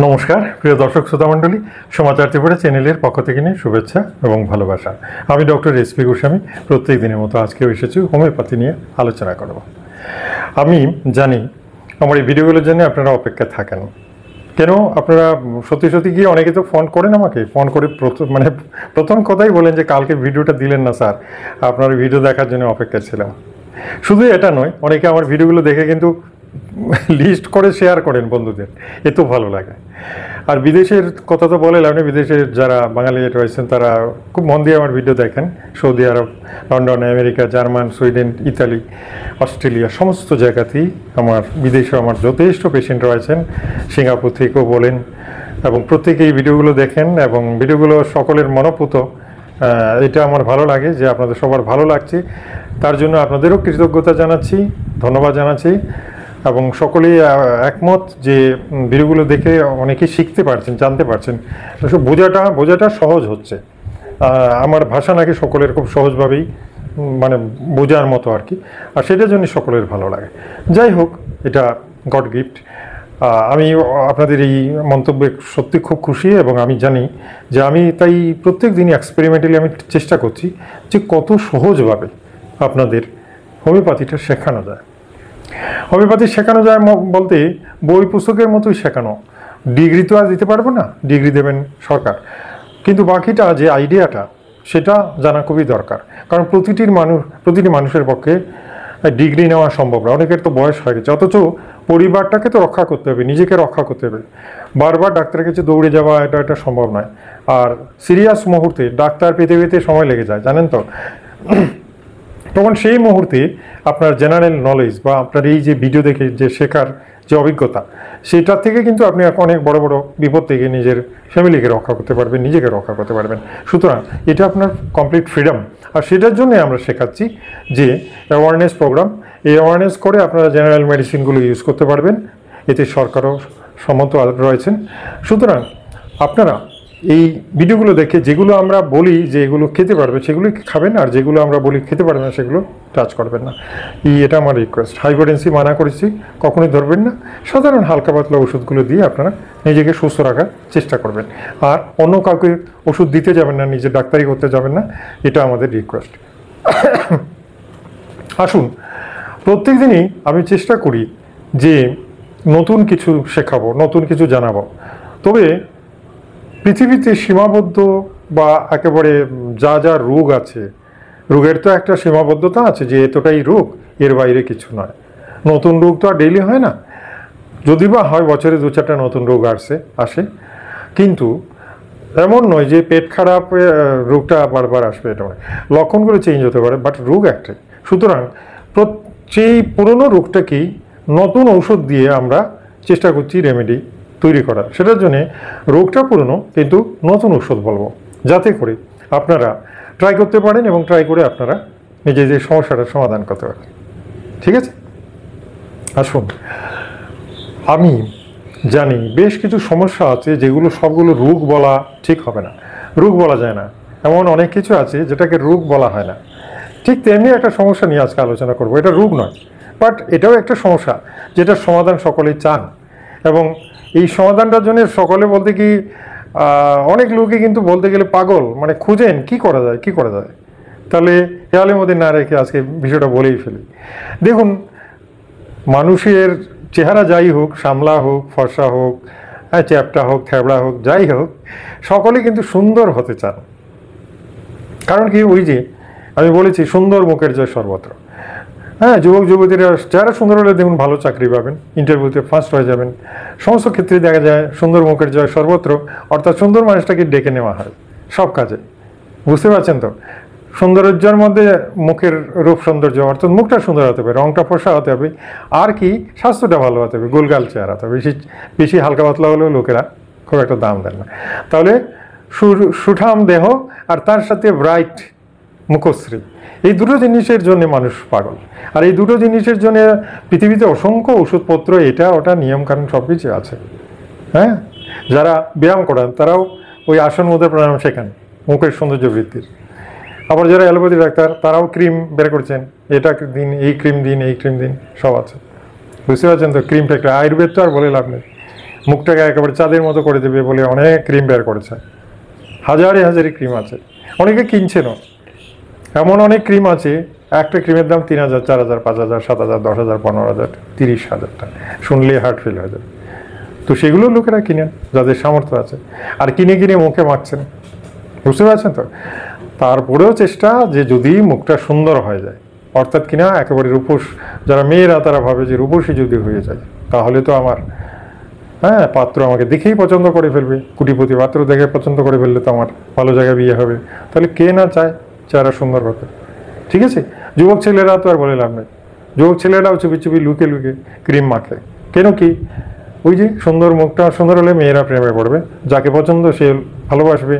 নমস্কার প্রিয় দর্শক শ্রোতামণ্ডলী, সমাচার ত্রিপুরা চ্যানেলের পক্ষ থেকে নিয়ে শুভেচ্ছা এবং ভালোবাসা। আমি ডক্টর এসপি গোস্বামী প্রত্যেক দিনের মতো আজকেও এসেছি হোমিওপ্যাথি নিয়ে আলোচনা করব। আমি জানি আমার এই ভিডিওগুলোর জন্য আপনারা অপেক্ষায় থাকেন। কেন আপনারা সত্যি গিয়ে অনেকে তো ফোন করেন, আমাকে ফোন করে প্রথম কথাই বলেন যে কালকে ভিডিওটা দিলেন না স্যার, আপনার ভিডিও দেখার জন্য অপেক্ষা ছিলাম। শুধু এটা নয়, অনেকে আমার ভিডিওগুলো দেখে কিন্তু লিস্ট করে শেয়ার করেন বন্ধুদের, এত ভালো লাগে। আর বিদেশের কথা তো বলে লাভ নেই, বিদেশের যারা বাঙালি রয়েছেন তারা খুব মন দিয়ে আমার ভিডিও দেখেন। Saudi Arab, London, America, German, Sweden, Italy, Australia সমস্ত জায়গাতেই বিদেশে আমার যথেষ্ট পেশেন্ট রয়েছেন, সিঙ্গাপুর থেকেও বলেন, এবং প্রত্যেকে এই ভিডিওগুলো দেখেন এবং ভিডিওগুলো সকলের মনোপুত। এটা আমার ভালো লাগে যে আপনাদের সবার ভালো লাগছে, তার জন্য আপনাদেরও কৃতজ্ঞতা জানাচ্ছি, ধন্যবাদ জানাচ্ছি। এবং সকলেই একমত যে ভিডিওগুলো দেখে অনেকেই শিখতে পারছেন, জানতে পারছেন, বোঝাটা সহজ হচ্ছে। আমার ভাষা নাকি সকলের খুব সহজভাবেই বোঝার মতো আর কি, আর সেটার জন্য সকলের ভালো লাগে। যাই হোক, এটা গড গিফট। আমি আপনাদের এই মন্তব্যে সত্যি খুব খুশি, এবং আমি জানি যে আমি তাই প্রত্যেক দিনই এক্সপেরিমেন্টালি আমি চেষ্টা করছি যে কত সহজভাবে আপনাদের হোমিওপ্যাথিটা শেখানো যায়। হোমিওপ্যাথি শেখানো যায় বলতে বই পুস্তকের মতোই শেখানো। ডিগ্রি তো আর দিতে পারবো না, ডিগ্রি দেবেন সরকার, কিন্তু বাকিটা যে আইডিয়াটা সেটা জানা খুবই দরকার। কারণ প্রতিটি মানুষের পক্ষে ডিগ্রি নেওয়া সম্ভব না, অনেকের তো বয়স হয়ে গেছে, অথচ পরিবারটাকে তো রক্ষা করতে হবে, নিজেকে রক্ষা করতে হবে। বারবার ডাক্তারের কাছে দৌড়ে যাওয়া এটা সম্ভব নয়। আর সিরিয়াস মুহূর্তে ডাক্তার পেতে সময় লেগে যায়, জানেন তো। তখন সেই মুহূর্তে আপনার জেনারেল নলেজ বা আপনার এই যে ভিডিও দেখে যে শেখার যে অভিজ্ঞতা, সেটার থেকে কিন্তু আপনি অনেক বড় বিপদ থেকে নিজের ফ্যামিলিকে রক্ষা করতে পারবেন, নিজেকে রক্ষা করতে পারবেন। সুতরাং এটা আপনার কমপ্লিট ফ্রিডম। আর সেটার জন্য আমরা শেখাচ্ছি যে অ্যাওয়ারনেস প্রোগ্রাম। এই অ্যাওয়ারনেস করে আপনারা জেনারেল মেডিসিনগুলো ইউজ করতে পারবেন, এতে সরকারও সম্মত রয়েছেন। সুতরাং আপনারা এই ভিডিওগুলো দেখে যেগুলো আমরা বলি যে এগুলো খেতে পারবে সেগুলোই খাবেন, আর যেগুলো আমরা বলি খেতে পারবে না সেগুলো টাচ করবেন না। এটা আমার রিকোয়েস্ট। হাইপোটেনসি মানা করেছি, কখনোই ধরবেন না। সাধারণ হালকা পাতলা ওষুধগুলো দিয়ে আপনারা নিজেকে সুস্থ রাখার চেষ্টা করবেন, আর অন্য কাউকে ওষুধ দিতে যাবেন না, নিজে ডাক্তারি করতে যাবেন না, এটা আমাদের রিকোয়েস্ট। আসুন, প্রত্যেক দিনই আমি চেষ্টা করি যে নতুন কিছু শেখাবো, নতুন কিছু জানাবো। তবে পৃথিবীতে সীমাবদ্ধ বা একেবারে যা রোগ আছে, রোগের তো একটা সীমাবদ্ধতা আছে যে এতটাই রোগ, এর বাইরে কিছু নয়। নতুন রোগ তো আর ডেইলি হয় না, যদি বা হয় বছরে 2-4টা নতুন রোগ আসে, কিন্তু এমন নয় যে পেট খারাপ রোগটা বারবার আসবে, এটা নয়। লক্ষণগুলো চেঞ্জ হতে পারে, বাট রোগ একটাই। সুতরাং সেই পুরনো রোগটাকেই নতুন ঔষধ দিয়ে আমরা চেষ্টা করছি রেমেডি তৈরি করা। সেটার জন্যে রোগটা পুরনো, কিন্তু নতুন ওষুধ বলবো, যাতে করে আপনারা ট্রাই করতে পারেন এবং ট্রাই করে আপনারা নিজেদের সমস্যাটার সমাধান করতে পারেন। ঠিক আছে? আসুন, আমি জানি বেশ কিছু সমস্যা আছে যেগুলো সবগুলো রোগ বলা ঠিক হবে না, রোগ বলা যায় না। এমন অনেক কিছু আছে যেটাকে রোগ বলা হয় না। ঠিক তেমনি একটা সমস্যা নিয়ে আজকে আলোচনা করবো। এটা রোগ নয়, বাট এটাও একটা সমস্যা যেটার সমাধান সকলেই চান, এবং এই সমাধানটার জন্য সকলে বলতে কি অনেক লোকই কিন্তু বলতে গেলে পাগল, খুঁজেন কি করা যায়। তাহলে খেয়ালের মধ্যে না রেখে আজকে বিষয়টা বলেই ফেলি। দেখুন, মানুষের চেহারা যাই হোক, সামলা হোক, ফর্সা হোক, চ্যাপটা হোক, থ্যাবড়া হোক, যাই হোক, সকলে কিন্তু সুন্দর হতে চান। কারণ কি, ওই যে আমি বলেছি সুন্দর মুখের জয় সর্বত্র। যুবক যুবতীরা যারা সুন্দর হলে দেখুন ভালো চাকরি পাবেন, ইন্টারভিউতে ফার্স্ট হয়ে যাবেন। সমস্ত ক্ষেত্রে দেখা যায় সুন্দর মুখের জয় সর্বত্র, অর্থাৎ সুন্দর মানুষটাকে ডেকে নেওয়া হয় সব কাজে। বুঝতে পারছেন তো? সৌন্দর্যের মধ্যে মুখের রূপ সৌন্দর্য, অর্থাৎ মুখটা সুন্দর হতে হবে, রংটা ফর্সা হতে হবে, আর কি স্বাস্থ্যটা ভালো হতে হবে, গোলগাল চেহারা হতে হবে। বেশি হালকা পাতলা হলেও লোকেরা খুব একটা দাম দেন না। তাহলে সুঠাম দেহ আর তার সাথে ব্রাইট মুখশ্রী, এই দুটো জিনিসের জন্য মানুষ পাগল। আর এই দুটো জিনিসের জন্য পৃথিবীতে অসংখ্য ওষুধপত্র, এটা ওটা নিয়মকানুন সব কিছু আছে। যারা ব্যায়াম করান তারাও ওই আসন মুদ্রা প্রাণায়াম শেখান মুখের সৌন্দর্য বৃদ্ধির। আবার যারা অ্যালোপ্যাথি ডাক্তার তারাও ক্রিম বের করছেন, এটা দিন, এই ক্রিম দিন, এই ক্রিম দিন, সব আছে। বুঝতে পারছেন তো? ক্রিম ফ্যাক্টরি, আয়ুর্বেদ তো আর বলে লাভ নেই। মুখটাকে একেবারে চাঁদের মতো করে দেবে বলে অনেক ক্রিম বের করেছে, হাজারে হাজারে ক্রিম আছে, অনেকে কিনছেনও। এমন অনেক ক্রিম আছে, একটা ক্রিমের দাম 3,000, 4,000, 5,000, 7,000, 10,000, 15,000, 30,000 টাকা। শুনলেই হার্ট ফেল হয়ে যাবে। তো সেগুলো লোকেরা কিনেন যাদের সামর্থ্য আছে, আর কিনে কিনে মুখে মাখছেন, বুঝতে পারছেন তো। তারপরেও চেষ্টা যে যদি মুখটা সুন্দর হয়ে যায়, অর্থাৎ কিনা একেবারে রূপস, যারা মেয়েরা তারা ভাবে যে রূপসী যদি হয়ে যায় তাহলে তো আমার পাত্র আমাকে দেখেই পছন্দ করে ফেলবে, কোটিপতি পাত্র দেখে পছন্দ করে ফেললে তো আমার ভালো জায়গায় বিয়ে হবে। তাহলে কে না চায় চেহারা সুন্দর হতে, ঠিক আছে। যুবক ছেলেরা তো আর বলে লাভ নেই, যুবক ছেলেরাও চুপি চুপি লুকে লুকে ক্রিম মাখে। কেন কি, ওই যে সুন্দর মুখটা সুন্দর হলে মেয়েরা প্রেমে পড়বে, যাকে পছন্দ সে ভালোবাসবে,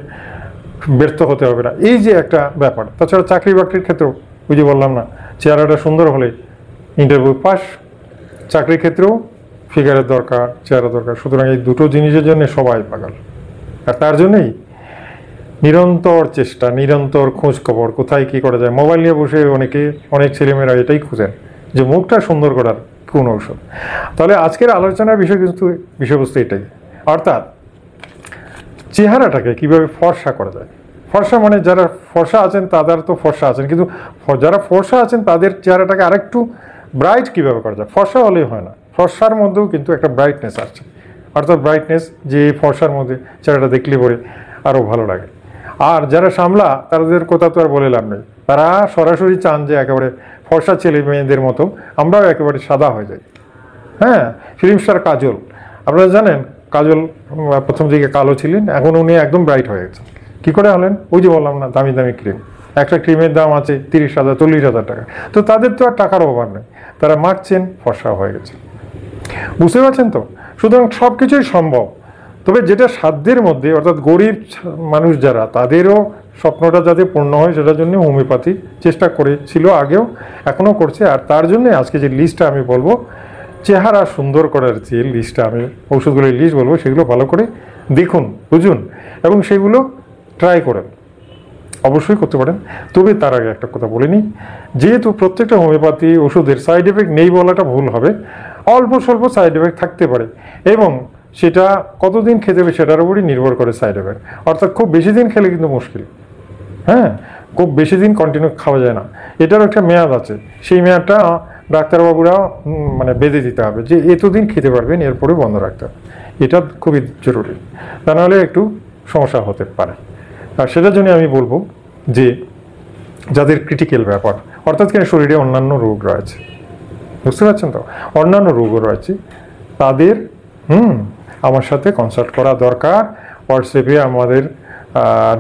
ব্যর্থ হতে হবে না, এই যে একটা ব্যাপার। তাছাড়া চাকরি বাকরির ক্ষেত্রেও ওই যে বললাম না, চেহারাটা সুন্দর হলে ইন্টারভিউ পাস, চাকরির ক্ষেত্রেও ফিগারের দরকার, চেহারা দরকার। সুতরাং এই দুটো জিনিসের জন্য সবাই পাগল, আর তার জন্যই নিরন্তর চেষ্টা, নিরন্তর খোঁজ খবর, কোথায় কী করা যায়। মোবাইল নিয়ে বসে অনেক ছেলেমেয়েরা এটাই খুঁজেন যে মুখটা সুন্দর করার কোন ঔষধ। তাহলে আজকের আলোচনার বিষয়বস্তু এটাই, অর্থাৎ চেহারাটাকে কিভাবে ফর্সা করা যায়। ফর্সা মানে যারা ফর্সা আছেন তাদের তো ফর্সা আছেন, কিন্তু যারা ফর্সা আছেন তাদের চেহারাটাকে আরেকটু ব্রাইট কিভাবে করা যায়। ফর্সা হলেই হয় না, ফর্সার মধ্যেও কিন্তু একটা ব্রাইটনেস আছে, অর্থাৎ ব্রাইটনেস যে ফর্সার মধ্যে চেহারাটা দেখলে পরে আরও ভালো লাগে। আর যারা সামলা তাদের কথা তো আর বলে লাভ নেই, তারা সরাসরি চান যে একেবারে ফর্সা ছেলে মেয়েদের মতো আমরাও একেবারে সাদা হয়ে যাই। ফিল্ম স্টার কাজল, আপনারা জানেন কাজল প্রথম দিকে কালো ছিলেন, এখন উনি একদম ব্রাইট হয়ে গেছেন। কী করে হলেন? ওই যে বললাম না, দামি দামি ক্রিম, একটা ক্রিমের দাম আছে 30,000, 40,000 টাকা। তো তাদের তো আর টাকার অভাব নেই, তারা মাখছেন, ফর্সা হয়ে গেছে, বুঝতে পারছেন তো। সুতরাং সব কিছুই সম্ভব, তবে যেটা সাধ্যের মধ্যে, অর্থাৎ গরিব মানুষ যারা, তাদেরও স্বপ্নটা যাতে পূর্ণ হয় সেটার জন্য হোমিওপ্যাথি চেষ্টা করেছিল আগেও, এখনও করছে। আর তার জন্য আজকে যে লিস্টটা আমি বলবো, চেহারা সুন্দর করার যে লিস্টটা, আমি ওষুধগুলোর লিস্ট বলবো, সেগুলো ভালো করে দেখুন, বুঝুন এবং সেগুলো ট্রাই করেন, অবশ্যই করতে পারেন। তবে তার আগে একটা কথা বলে নিই, যেহেতু প্রত্যেকটা হোমিওপ্যাথি ওষুধের সাইড এফেক্ট নেই বলাটা ভুল হবে, অল্প স্বল্প সাইড এফেক্ট থাকতে পারে, এবং সেটা কতদিন খেতে হবে সেটার উপরই নির্ভর করে সাইড এফেক্ট। অর্থাৎ খুব বেশি দিন খেলে কিন্তু মুশকিল, খুব বেশি দিন কন্টিনিউ খাওয়া যায় না, এটার একটা মেয়াদ আছে। সেই মেয়াদটা ডাক্তারবাবুরা মানে বেঁধে দিতে হবে যে এতদিন খেতে পারবেন, এরপরে বন্ধ রাখতে হবে। এটা খুবই জরুরি, তা নাহলে একটু সমস্যা হতে পারে। আর সেটার জন্য আমি বলবো যে যাদের ক্রিটিক্যাল ব্যাপার, অর্থাৎ কিনা শরীরে অন্যান্য রোগ রয়েছে, বুঝতে পারছেন তো, অন্যান্য রোগও রয়েছে, তাদের আমার সাথে কনসাল্ট করা দরকার। হোয়াটসঅ্যাপে আমাদের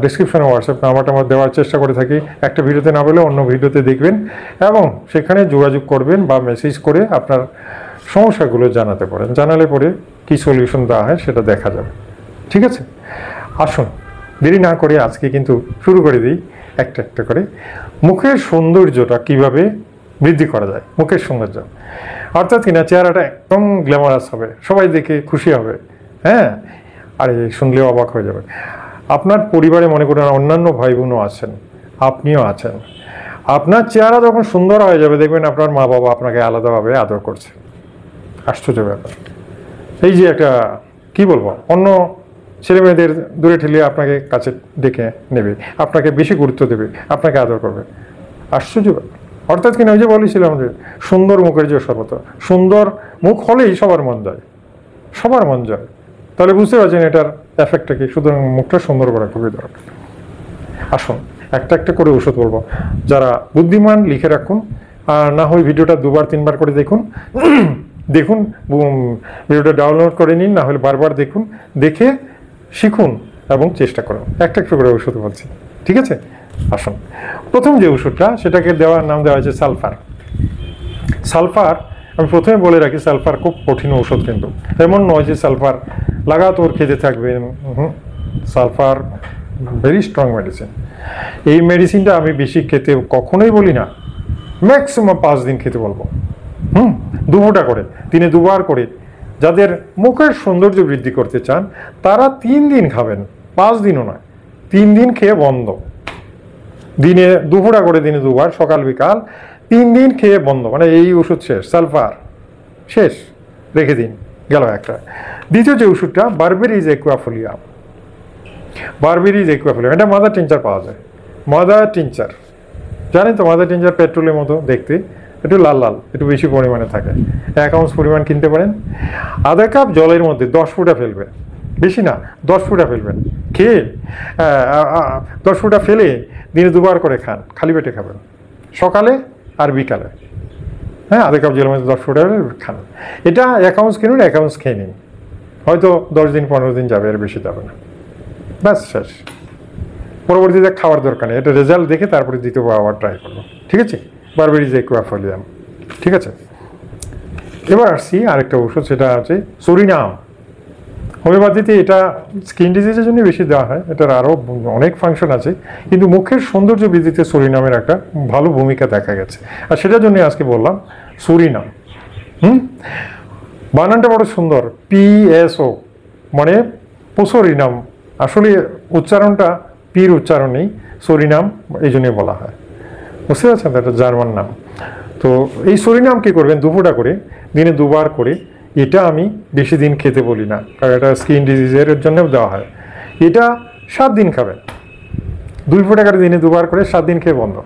ডিসক্রিপশনে হোয়াটসঅ্যাপ নাম্বারটা আমরা দেওয়ার চেষ্টা করে থাকি, একটা ভিডিওতে না বলে অন্য ভিডিওতে দেখবেন, এবং সেখানে যোগাযোগ করবেন বা মেসেজ করে আপনার সমস্যাগুলো জানাতে পারেন। জানালে পরে কী সলিউশন দেওয়া হয় সেটা দেখা যাবে, ঠিক আছে। আসুন দেরি না করে আজকে কিন্তু শুরু করে দিই একটা একটা করে। মুখের সৌন্দর্যটা কিভাবে বৃদ্ধি করা যায়, মুখের সৌন্দর্য, অর্থাৎ কিনা চেহারাটা একদম গ্ল্যামারাস হবে, সবাই দেখে খুশি হবে। আর শুনলেও অবাক হয়ে যাবে। আপনার পরিবারে মনে করেন অন্যান্য ভাই বোনও আছেন, আপনিও আছেন, আপনার চেহারা যখন সুন্দর হয়ে যাবে দেখবেন আপনার মা বাবা আপনাকে আলাদাভাবে আদর করছে। আশ্চর্য ব্যাপার। এই যে একটা কি বলবো, অন্য ছেলে মেয়েদের দূরে ঠেলিয়ে আপনাকে কাছে ডেকে নেবে, আপনাকে বেশি গুরুত্ব দেবে, আপনাকে আদর করবে। আশ্চর্য ব্যাপার। অর্থাৎ কিনা ওই যে বলেছিলাম যে সুন্দর মুখের যে সর্বত, সুন্দর মুখ হলেই সবার মন যায়, সবার মন যায়। তাহলে বুঝতে পারছেন এটার এফেক্টটা কি। সুতরাং মুখটা সুন্দর করা খুবই দরকার। আসুন একটা একটা করে ওষুধ বলবো, যারা বুদ্ধিমান লিখে রাখুন, আর না হয় ভিডিওটা 2বার 3বার করে দেখুন, দেখুন ভিডিওটা ডাউনলোড করে নিন, না হলে বারবার দেখুন, দেখে শিখুন এবং চেষ্টা করুন। একটা একটা করে ওষুধ বলছি, ঠিক আছে। আসুন, প্রথম যে ওষুধটা সেটাকে নাম দেওয়া হয়েছে সালফার। সালফার আমি প্রথমে বলে রাখি, সালফার খুব কঠিন ওষুধ, কিন্তু এমন নয় যে সালফার লাগাতার খেতে থাকবেন। Sulphur very strong medicine. এই মেডিসিনটা আমি বেশি খেতে কখনোই বলি না, ম্যাক্সিমাম 5 দিন খেতে বলবো। 2 ফোঁটা করে, দিনে 2বার করে। যাদের মুখের সৌন্দর্য বৃদ্ধি করতে চান তারা 3 দিন খাবেন, 5 দিনও নয়, 3 দিন খেয়ে বন্ধ। দিনে 2 ফোঁটা করে, দিনে 2বার, সকাল বিকাল, 3 দিন খেয়ে বন্ধ, মানে এই ওষুধ শেষ, সালফার শেষ, রেখে দিন, গেল একটা। দ্বিতীয় যে ওষুধটা বারবেরিজ একুয়াফোলিয়াম, বারবেরিজ একুয়াফোলিয়াম, এটা মাদার টিনচার পাওয়া যায়। মাদার টিনচার জানেন তো, মাদার টিনচার পেট্রোলের মতো দেখতে, একটু লাল লাল, একটু বেশি পরিমাণে থাকে। 1 আউন্স পরিমাণ কিনতে পারেন। আধা কাপ জলের মধ্যে 10 ফোঁটা ফেলবেন, বেশি না 10 ফোঁটা ফেলবেন, খেয়ে 10 ফোঁটা ফেলে দিনে 2বার করে খান, খালি পেটে খাবেন, সকালে আর বিকালে। হ্যাঁ, আধা কাপ জলের মধ্যে 10 ফোঁটা খান। এটা 1 আউন্স কিনুন, 1 আউন্স খেয়ে নিন, হয়তো 10 দিন 15 দিন যাবে, এর বেশি যাবে না, ব্যাস শেষ। পরবর্তীতে খাওয়ার দরকার নেই, এটা রেজাল্ট দেখে তারপরে দ্বিতীয়বার আবার ট্রাই করবো, ঠিক আছে? বারবেরিজ একুয়াফোলিয়াম, ঠিক আছে? এবার আসছি আরেকটা ওষুধ, সেটা আছে সুরিনাম। হোমিওপ্যাথিতে এটা স্কিন ডিজিজের জন্য বেশি দেওয়া হয়, এটার আরও অনেক ফাংশন আছে, কিন্তু মুখের সৌন্দর্য বৃদ্ধিতে সুরিনামের একটা ভালো ভূমিকা দেখা গেছে, আর সেটার জন্য আজকে বললাম সুরিনাম। বানানটা বড় সুন্দর, PSO, মানে পোসোরিনাম। আসলে উচ্চারণটা পির উচ্চারণ নেই, সুরিনাম এই জন্যই বলা হয়, বুঝতে পারছেন? এটা জার্মান নাম। তো এই সুরিনাম কী করবেন, 2 ফোঁটা করে দিনে 2বার করে। এটা আমি বেশি দিন খেতে বলি না, কারণ এটা স্কিন ডিজিজের জন্য দেওয়া হয়। এটা 7 দিন খাবেন, 2 ফোঁটা করে দিনে 2বার করে, 7 দিন খেয়ে বন্ধ,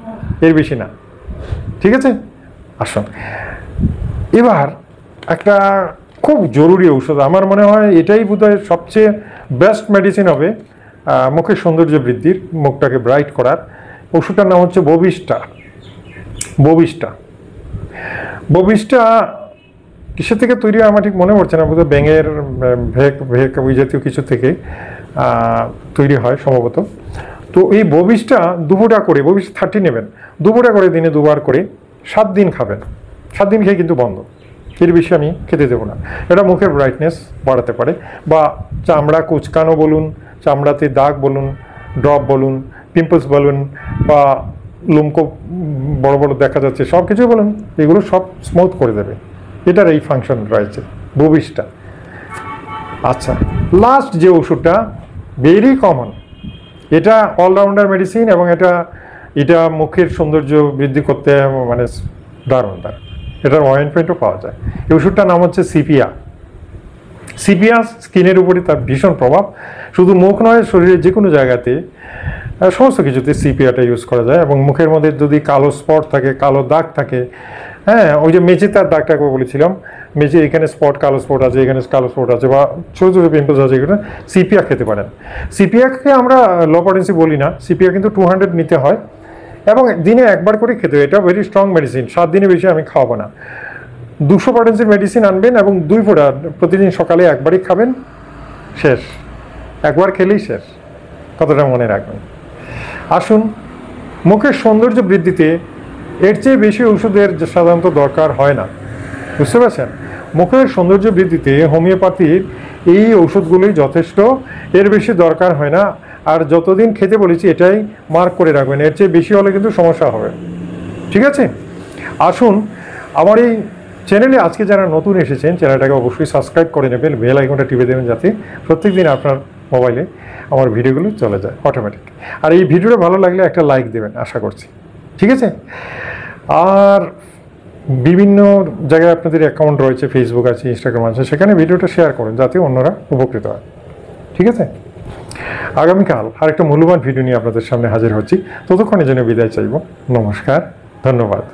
এর বেশি না, ঠিক আছে? আসুন এবার একটা খুব জরুরি ঔষধ, আমার মনে হয় এটাই বোধহয় সবচেয়ে বেস্ট মেডিসিন হবে মুখের সৌন্দর্য বৃদ্ধির, মুখটাকে ব্রাইট করার। ওষুধটার নাম হচ্ছে ববিস্টা। ববিস্টা, ববিস্টা কিসের থেকে তৈরি হয় আমার ঠিক মনে পড়ছে না, বোধহয় ব্যাঙের ভেক ওই জাতীয় কিছু থেকে তৈরি হয় সম্ভবত। তো এই ববিস্টা 2 ফোঁটা করে, ববিস্টা 30 নেবেন, 2 ফোঁটা করে দিনে 2বার করে 7 দিন খাবেন, 7 দিন খেয়ে কিন্তু বন্ধ, এর বেশি আমি খেতে দেবো না। এটা মুখের ব্রাইটনেস বাড়াতে পারে, বা চামড়া কুচকানো বলুন, চামড়াতে দাগ বলুন, ড্রপ বলুন, পিম্পলস বলুন, বা লুমকো বড় বড় দেখা যাচ্ছে, সব কিছু বলুন, এগুলো সব স্মুথ করে দেবে, এটার এই ফাংশন রয়েছে ববিস্টা। আচ্ছা, লাস্ট যে ওষুধটা ভেরি কমন, এটা অলরাউন্ডার মেডিসিন, এবং এটা মুখের সৌন্দর্য বৃদ্ধি করতে মানে দারুণ দারুণ, এটার অয়েন্টমেন্টও পাওয়া যায়। এই ওষুধটার নাম হচ্ছে সিপিয়া। সিপিয়া স্কিনের উপরে তার ভীষণ প্রভাব, শুধু মুখ নয়, শরীরের যে কোনো জায়গাতে সমস্ত কিছুতে সিপিয়াটা ইউজ করা যায়। এবং মুখের মধ্যে যদি কালো স্পট থাকে, কালো দাগ থাকে, হ্যাঁ, ওই যে মেঝে তার দাগটাকে বলেছিলাম, মেঝে এখানে স্পট, কালো স্পট আছে, এখানে কালো স্পট আছে, বা ছোটো ছোটো পিম্পলস আছে, এখানে সিপিয়া খেতে পারেন। সিপিয়াকে আমরা লো পটেন্সি বলি না, সিপিয়া কিন্তু 200 নিতে হয়, এবং দিনে 1বার করে খেতে হয়। এটা ভেরি স্ট্রং মেডিসিন, 7 দিনে বেশি আমি খাওয়াবো না। 200 পটেন্সির মেডিসিন আনবেন, এবং 2 ফোঁটা প্রতিদিন সকালে 1বারই খাবেন, শেষ, 1বার খেলেই শেষ, কতটা মনে রাখবেন। আসুন, মুখের সৌন্দর্য বৃদ্ধিতে এর চেয়ে বেশি ওষুধের সাধারণত দরকার হয় না, বুঝতে পারছেন? মুখের সৌন্দর্য বৃদ্ধিতে হোমিওপ্যাথির এই ওষুধগুলোই যথেষ্ট, এর বেশি দরকার হয় না। আর যতদিন খেতে বলেছি এটাই মার্ক করে রাখবেন, এর চেয়ে বেশি হলে কিন্তু সমস্যা হবে, ঠিক আছে? আসুন, আমার এই চ্যানেলে আজকে যারা নতুন এসেছেন, চ্যানেলটাকে অবশ্যই সাবস্ক্রাইব করে নেবেন, বেল আইকনটা টিপে দেবেন, যাতে প্রত্যেকদিন আপনার মোবাইলে আমার ভিডিওগুলো চলে যায় অটোমেটিক। আর এই ভিডিওটা ভালো লাগলে একটা লাইক দেবেন আশা করছি, ঠিক আছে? আর বিভিন্ন জায়গায় আপনাদের অ্যাকাউন্ট রয়েছে, ফেসবুক আছে, ইনস্টাগ্রাম আছে, সেখানে ভিডিওটা শেয়ার করুন যাতে অন্যরা উপকৃত হয়, ঠিক আছে? আগামীকাল আরেকটা মূল্যবান ভিডিও নিয়ে আপনাদের সামনে হাজির হচ্ছি, ততক্ষণের জন্য বিদায় চাইব। নমস্কার, ধন্যবাদ।